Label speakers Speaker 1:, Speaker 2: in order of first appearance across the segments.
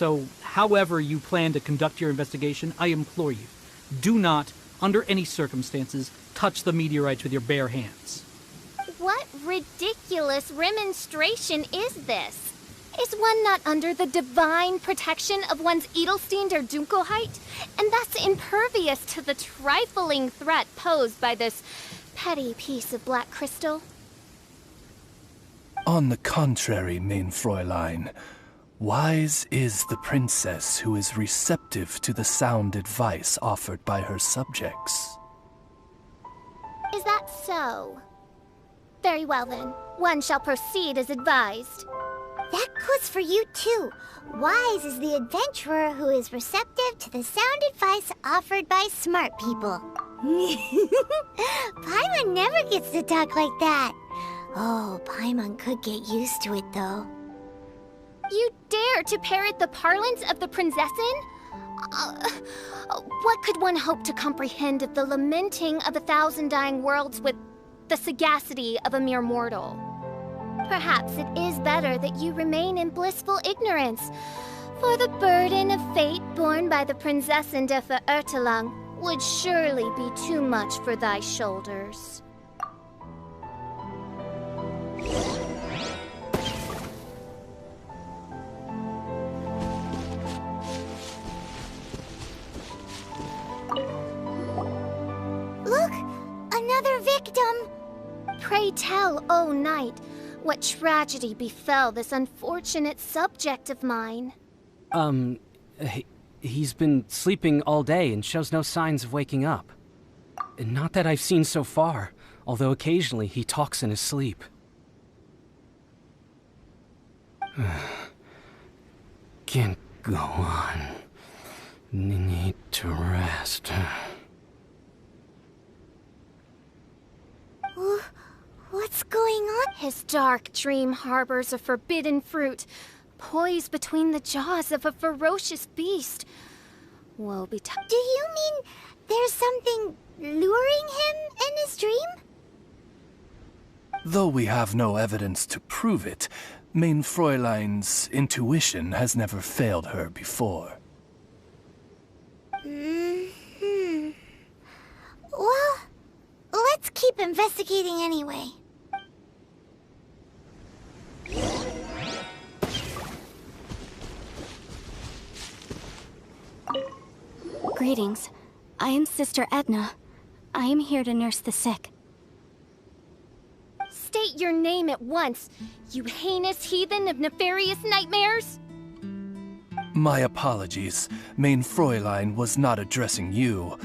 Speaker 1: So, however you plan to conduct your investigation, I implore you, do not, under any circumstances, touch the meteorites with your bare hands.
Speaker 2: What ridiculous remonstration is this? Is one not under the divine protection of one's Edelstein der Dunkelheit, and thus impervious to the trifling threat posed by this petty piece of black crystal?
Speaker 3: On the contrary, mein Fräulein, wise is the princess who is receptive to the sound advice offered by her subjects.
Speaker 2: Is that so? Very well then, one shall proceed as advised.
Speaker 4: That goes for you too. Wise is the adventurer who is receptive to the sound advice offered by smart people. Paimon never gets to talk like that. Oh, Paimon could get used to it though.
Speaker 2: You dare to parrot the parlance of the Prinzessin? What could one hope to comprehend of the lamenting of 1,000 dying worlds with the sagacity of a mere mortal? Perhaps it is better that you remain in blissful ignorance, for the burden of fate borne by the Prinzessin der Verirrtelung would surely be too much for thy shoulders.
Speaker 4: Look! Another victim!
Speaker 2: Pray tell, O knight, what tragedy befell this unfortunate subject of mine?
Speaker 5: He's been sleeping all day and shows no signs of waking up. Not that I've seen so far, although occasionally he talks in his sleep. Can't go on. Need to rest.
Speaker 4: What's going on?
Speaker 2: His dark dream harbors a forbidden fruit, poised between the jaws of a ferocious beast. Woe betide.
Speaker 4: Do you mean there's something luring him in his dream?
Speaker 3: Though we have no evidence to prove it, mein Fräulein's intuition has never failed her before.
Speaker 4: Well, let's keep investigating anyway.
Speaker 6: Greetings. I am Sister Edna. I am here to nurse the sick.
Speaker 2: State your name at once, you heinous heathen of nefarious nightmares!
Speaker 3: My apologies. Mein Fräulein was not addressing you.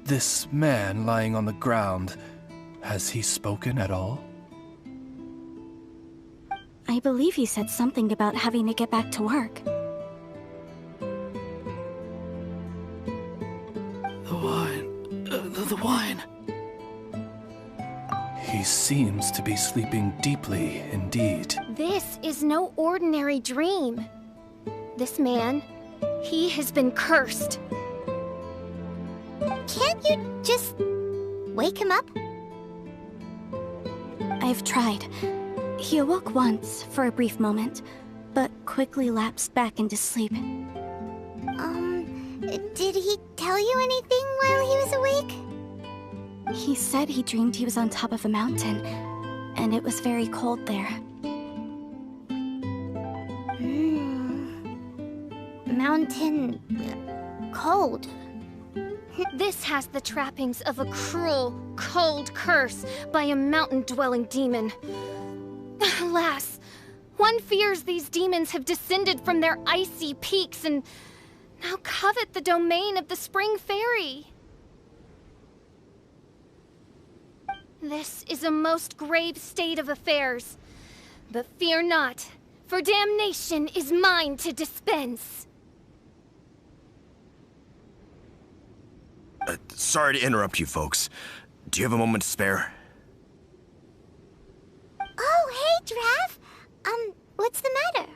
Speaker 3: This man lying on the ground, has he spoken at all?
Speaker 6: I believe he said something about having to get back to work.
Speaker 3: The wine. He seems to be sleeping deeply indeed.
Speaker 2: This is no ordinary dream. This man, he has been cursed.
Speaker 4: Can't you just wake him up?
Speaker 6: I've tried. He awoke once for a brief moment, but quickly lapsed back into sleep.
Speaker 4: Did he tell you anything while he was awake?
Speaker 6: He said he dreamed he was on top of a mountain, and it was very cold there.
Speaker 4: Mountain... cold.
Speaker 2: This has the trappings of a cruel, cold curse by a mountain-dwelling demon. Alas, one fears these demons have descended from their icy peaks and now covet the domain of the Spring Fairy. This is a most grave state of affairs. But fear not, for damnation is mine to dispense.
Speaker 7: Sorry to interrupt you folks. Do you have a moment to spare?
Speaker 4: Oh, hey, Drav! What's the matter?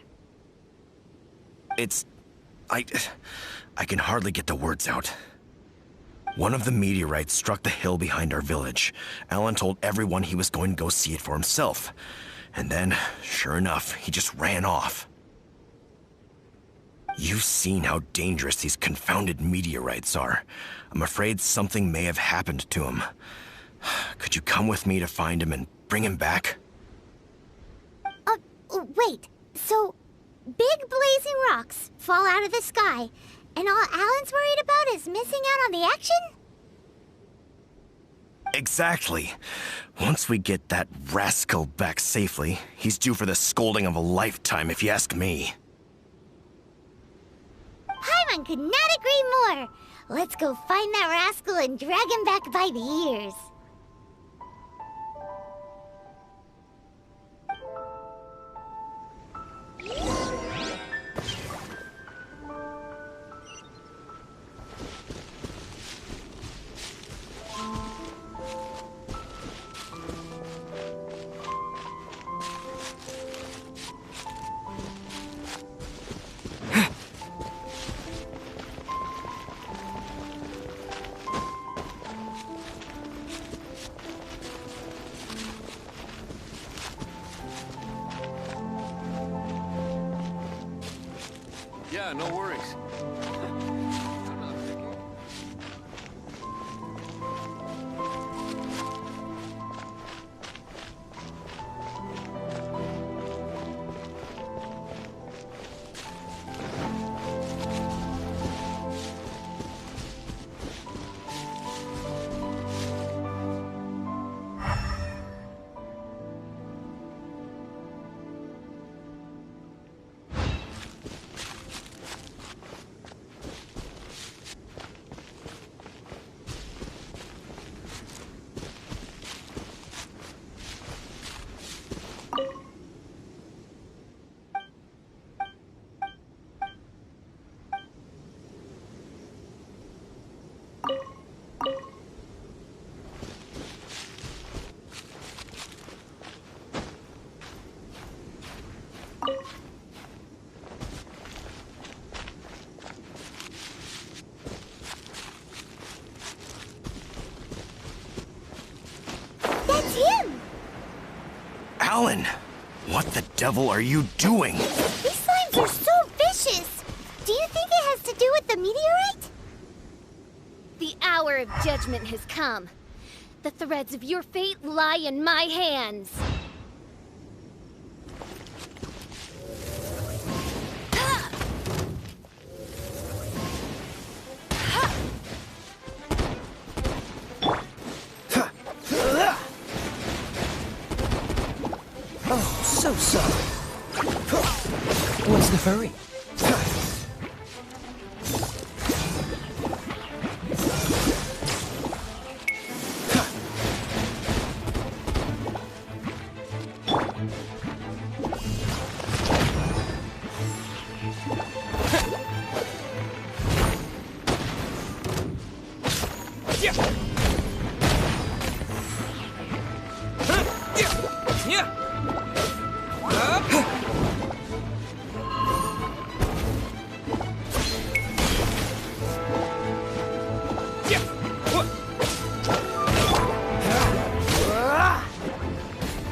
Speaker 7: I can hardly get the words out. One of the meteorites struck the hill behind our village. Alan told everyone he was going to go see it for himself. And then, sure enough, he just ran off. You've seen how dangerous these confounded meteorites are. I'm afraid something may have happened to him. Could you come with me to find him and bring him back?
Speaker 4: Wait. So, big blazing rocks fall out of the sky, and all Alan's worried about is missing out on the action?
Speaker 7: Exactly. Once we get that rascal back safely, he's due for the scolding of a lifetime, if you ask me.
Speaker 4: Paimon could not agree more. Let's go find that rascal and drag him back by the ears.
Speaker 3: Yeah, no worries.
Speaker 4: That's him!
Speaker 7: Alan! What the devil are you doing?
Speaker 4: These slimes are so vicious! Do you think it has to do with the meteorite?
Speaker 2: The hour of judgment has come. The threads of your fate lie in my hands.
Speaker 8: So sorry. What's the hurry?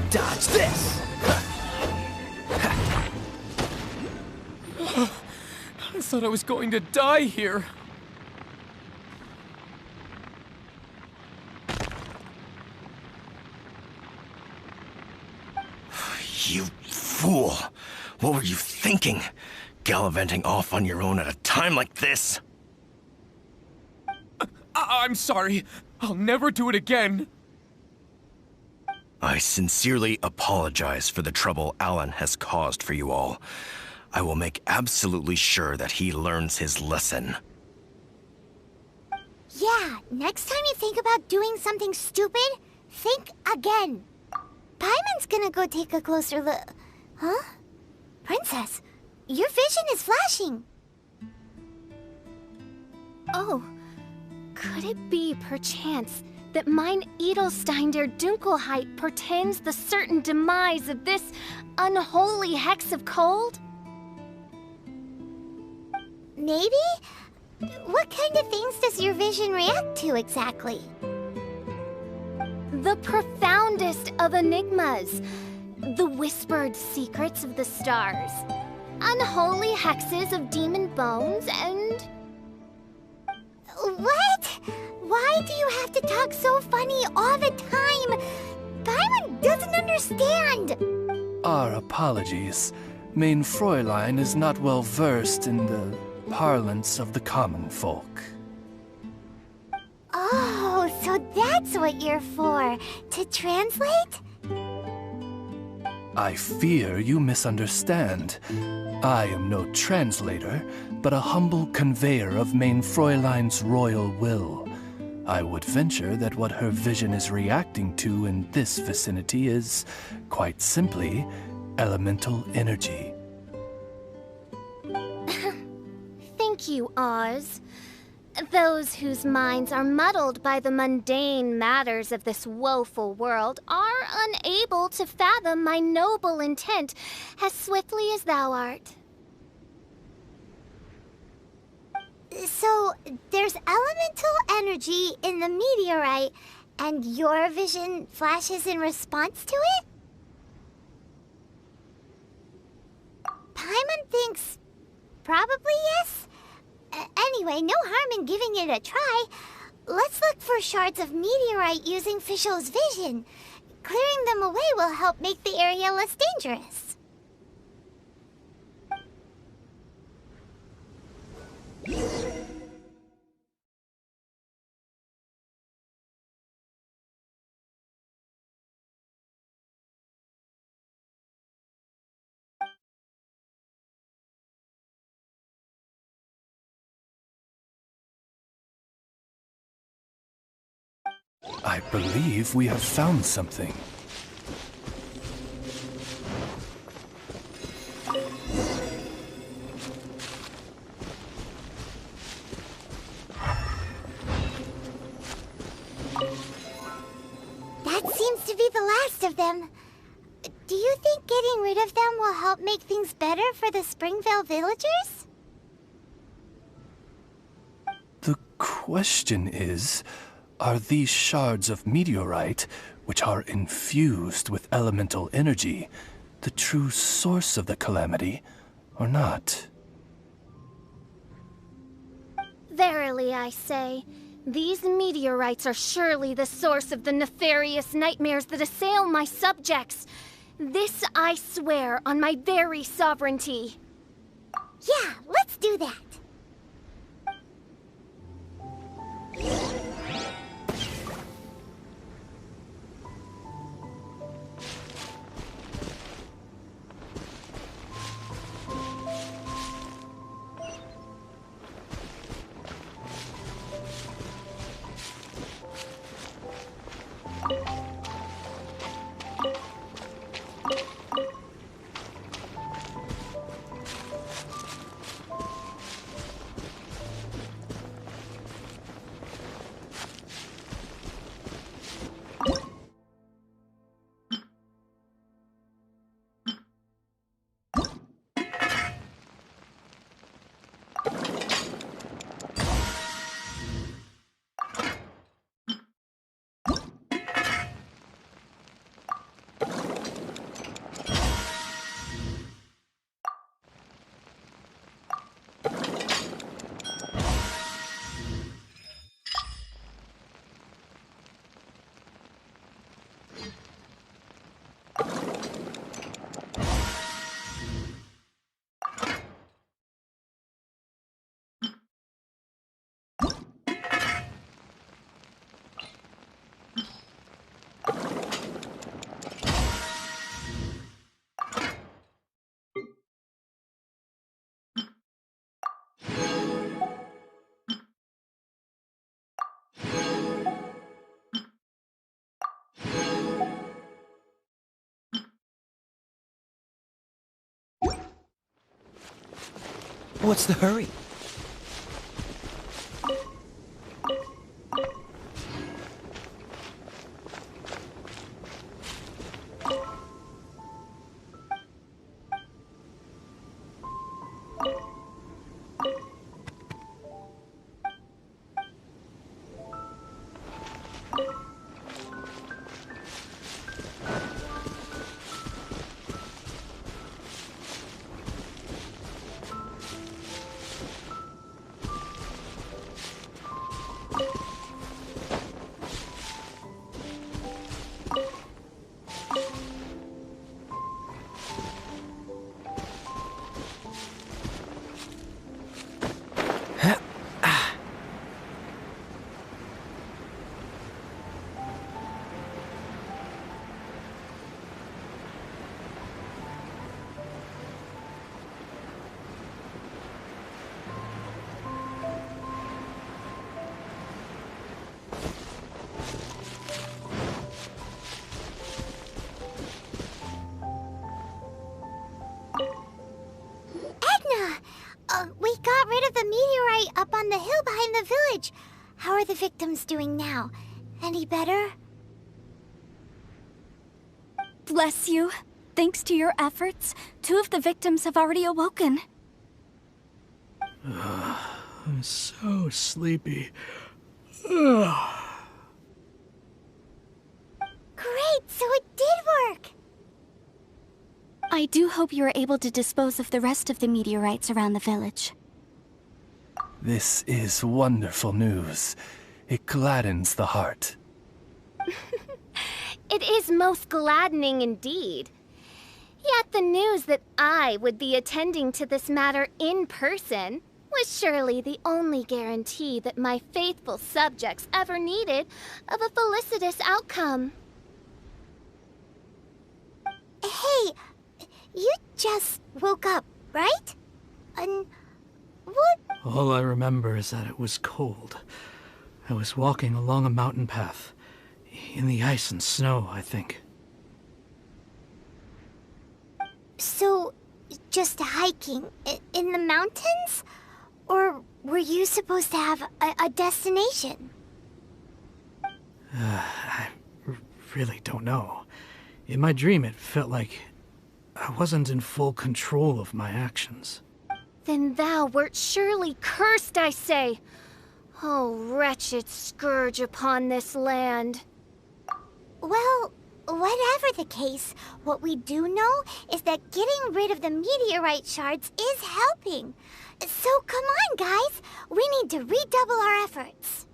Speaker 8: Dodge this! I thought I was going to die here.
Speaker 7: You fool! What were you thinking? Gallivanting off on your own at a time like this?
Speaker 8: I'm sorry. I'll never do it again.
Speaker 7: I sincerely apologize for the trouble Alan has caused for you all. I will make absolutely sure that he learns his lesson.
Speaker 4: Yeah, next time you think about doing something stupid, think again. Paimon's gonna go take a closer look. Huh? Princess, your vision is flashing.
Speaker 2: Oh, could it be, perchance, that mine Edelstein der Dunkelheit portends the certain demise of this unholy hex of cold?
Speaker 4: Maybe? What kind of things does your vision react to exactly?
Speaker 2: The profoundest of enigmas. The whispered secrets of the stars. unholy hexes of demon bones and...
Speaker 4: What? Why do you have to talk so funny all the time? Paimon doesn't understand!
Speaker 3: Our apologies. Main Fräulein is not well versed in the parlance of the common folk.
Speaker 4: Oh, so that's what you're for, to translate?
Speaker 3: I fear you misunderstand. I am no translator, but a humble conveyor of Main Fräulein's royal will. I would venture that what her vision is reacting to in this vicinity is, quite simply, elemental energy.
Speaker 2: Thank you, Oz. Those whose minds are muddled by the mundane matters of this woeful world are unable to fathom my noble intent as swiftly as thou art.
Speaker 4: So, there's elemental energy in the meteorite, and your vision flashes in response to it? Paimon thinks probably yes. Anyway, no harm in giving it a try. Let's look for shards of meteorite using Fischl's vision. Clearing them away will help make the area less dangerous.
Speaker 3: I believe we have found something.
Speaker 4: That seems to be the last of them. Do you think getting rid of them will help make things better for the Springvale villagers?
Speaker 3: The question is, are these shards of meteorite, which are infused with elemental energy, the true source of the calamity, or not?
Speaker 2: Verily, I say, these meteorites are surely the source of the nefarious nightmares that assail my subjects. This I swear on my very sovereignty.
Speaker 4: Yeah, let's do that.
Speaker 8: What's the hurry?
Speaker 4: up on the hill behind the village. How are the victims doing now? Any better?
Speaker 6: Bless you. Thanks to your efforts, 2 of the victims have already awoken.
Speaker 3: I'm so sleepy.
Speaker 4: Great, so it did work!
Speaker 6: I do hope you are able to dispose of the rest of the meteorites around the village.
Speaker 3: This is wonderful news. It gladdens the heart.
Speaker 2: It is most gladdening indeed. Yet the news that I would be attending to this matter in person was surely the only guarantee that my faithful subjects ever needed of a felicitous outcome.
Speaker 4: Hey, you just woke up, right? What?
Speaker 1: All I remember is that it was cold. I was walking along a mountain path. In the ice and snow, I think.
Speaker 4: So, just hiking in the mountains? Or were you supposed to have a destination?
Speaker 1: I really don't know. In my dream, it felt like I wasn't in full control of my actions.
Speaker 2: Then thou wert surely cursed, I say. Oh, wretched scourge upon this land.
Speaker 4: Well, whatever the case, what we do know is that getting rid of the meteorite shards is helping. So come on, guys. We need to redouble our efforts.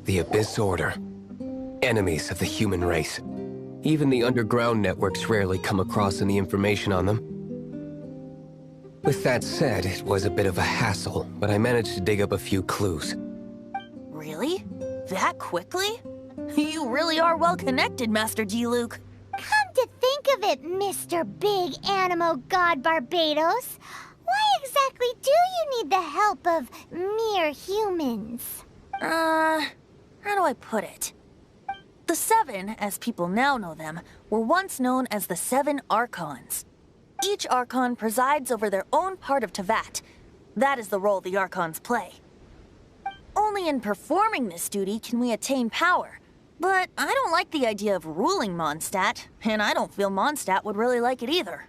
Speaker 9: The Abyss Order. Enemies of the human race. Even the underground networks rarely come across any information on them. With that said, it was a bit of a hassle, but I managed to dig up a few clues.
Speaker 10: Really? That quickly? You really are well connected, Master G-Luke.
Speaker 4: Come to think of it, Mr. Big Animo God Barbados. Why exactly do you need the help of mere humans?
Speaker 10: How do I put it? The Seven, as people now know them, were once known as the Seven Archons. Each Archon presides over their own part of Teyvat. That is the role the Archons play. Only in performing this duty can we attain power. But I don't like the idea of ruling Mondstadt, and I don't feel Mondstadt would really like it either.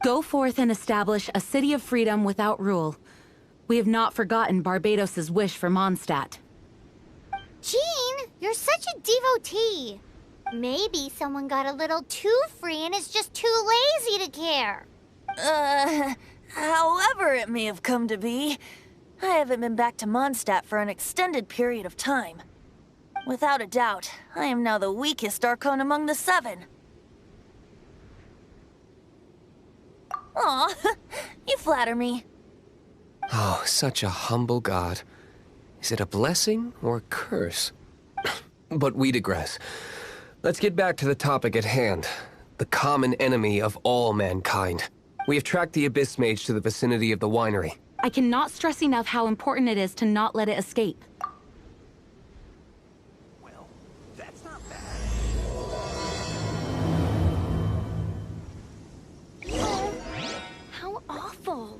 Speaker 11: Go forth and establish a city of freedom without rule. We have not forgotten Barbados's wish for Mondstadt.
Speaker 4: Jean, you're such a devotee. Maybe someone got a little too free and is just too lazy to care.
Speaker 10: However it may have come to be, I haven't been back to Mondstadt for an extended period of time. Without a doubt, I am now the weakest Archon among the 7. Aw, you flatter me.
Speaker 9: Oh, such a humble god. Is it a blessing or a curse? But we digress. Let's get back to the topic at hand. The common enemy of all mankind. We have tracked the Abyss Mage to the vicinity of the winery.
Speaker 11: I cannot stress enough how important it is to not let it escape.
Speaker 7: Well, that's not bad.
Speaker 2: How awful.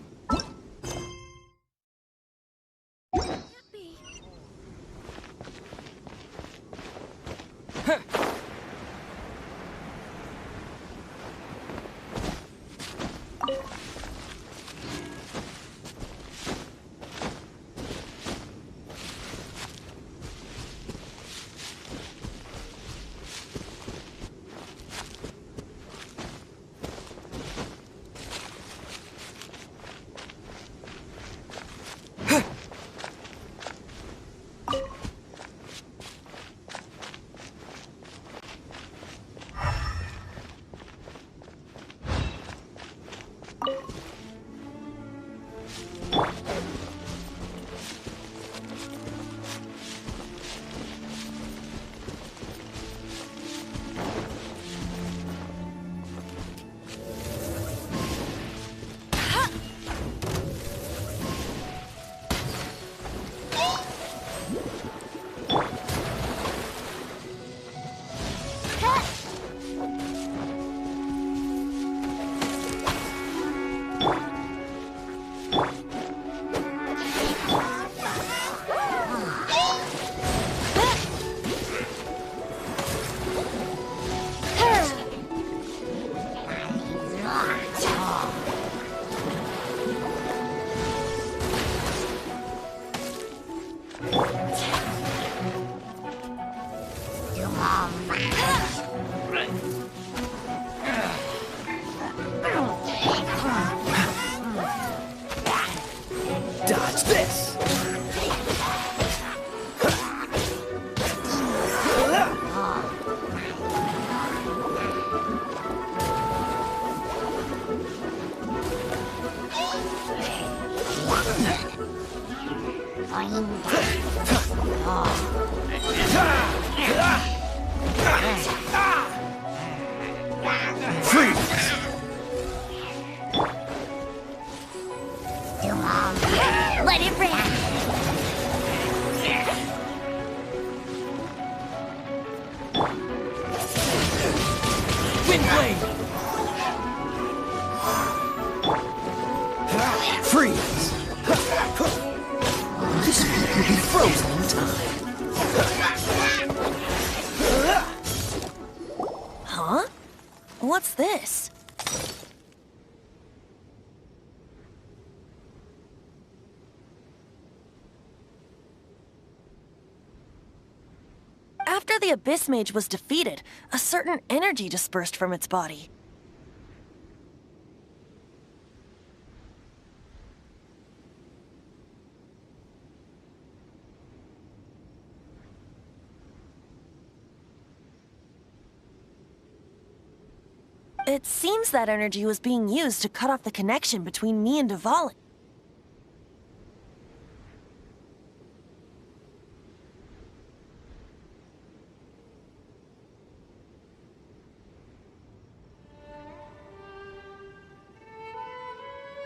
Speaker 3: Dodge this! Freeze!
Speaker 4: Let it rip.
Speaker 1: Windblade!
Speaker 3: Freeze!
Speaker 1: This one will be frozen in time.
Speaker 10: Huh? What's this? After the Abyss Mage was defeated, a certain energy dispersed from its body. It seems that energy was being used to cut off the connection between me and Dvalin.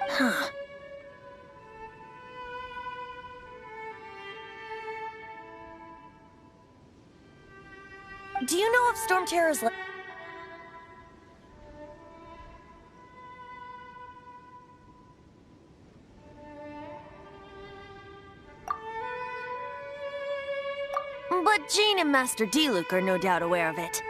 Speaker 10: Huh. Do you know if Storm Terror's But Jean and Master Diluc are no doubt aware of it.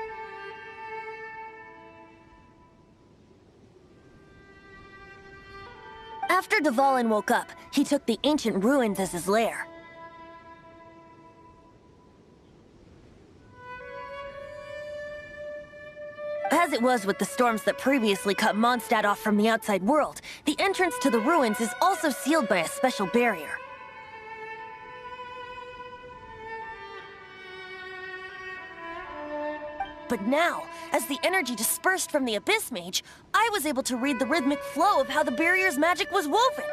Speaker 10: After Dvalin woke up, He took the ancient ruins as his lair. As it was with the storms that previously cut Mondstadt off from the outside world, the entrance to the ruins is also sealed by a special barrier. But now, as the energy dispersed from the Abyss Mage, I was able to read the rhythmic flow of how the barrier's magic was woven.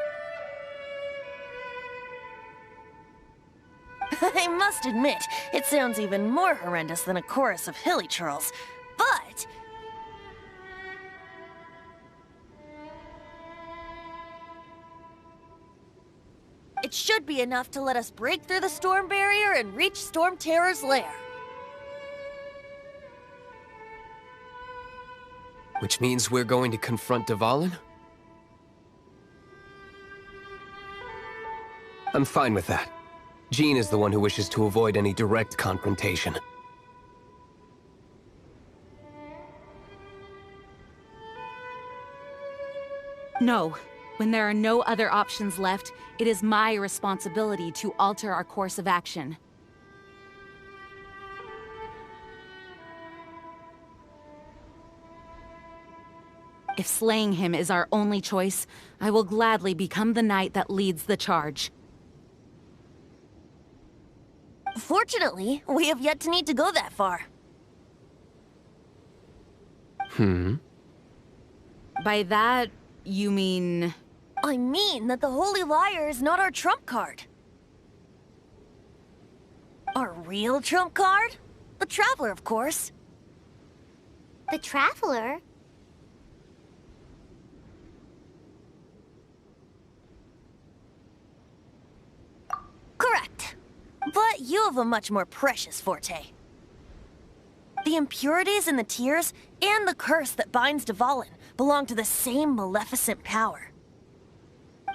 Speaker 10: I must admit, it sounds even more horrendous than a chorus of hilly churls. But it should be enough to let us break through the storm barrier and reach Storm Terror's lair.
Speaker 9: Which means we're going to confront Dvalin? I'm fine with that. Jean is the one who wishes to avoid any direct confrontation.
Speaker 11: No. When there are no other options left, it is my responsibility to alter our course of action. If slaying him is our only choice, I will gladly become the knight that leads the charge.
Speaker 10: Fortunately, we have yet to need to go that far.
Speaker 11: By that, you mean...
Speaker 10: I mean that the Holy Liar is not our trump card. Our real trump card? The Traveler, of course.
Speaker 4: The Traveler?
Speaker 10: Correct. But you have a much more precious forte. The impurities in the tears and the curse that binds Dvalin belong to the same maleficent power.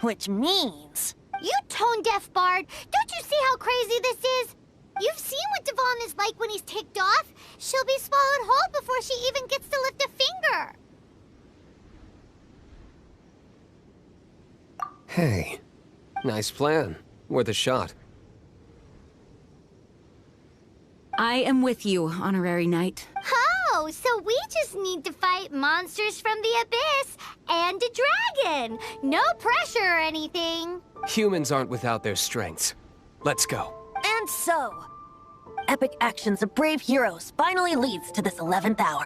Speaker 10: Which means...
Speaker 4: You tone-deaf bard! Don't you see how crazy this is? You've seen what Dvalin is like when he's ticked off. She'll be swallowed whole before she even gets to lift a finger.
Speaker 9: Hey, nice plan. Worth a shot.
Speaker 11: I am with you, Honorary Knight.
Speaker 4: Oh, so we just need to fight monsters from the Abyss and a dragon. No pressure or anything.
Speaker 9: Humans aren't without their strengths. Let's go.
Speaker 10: And so, epic actions of brave heroes finally leads to this 11th hour.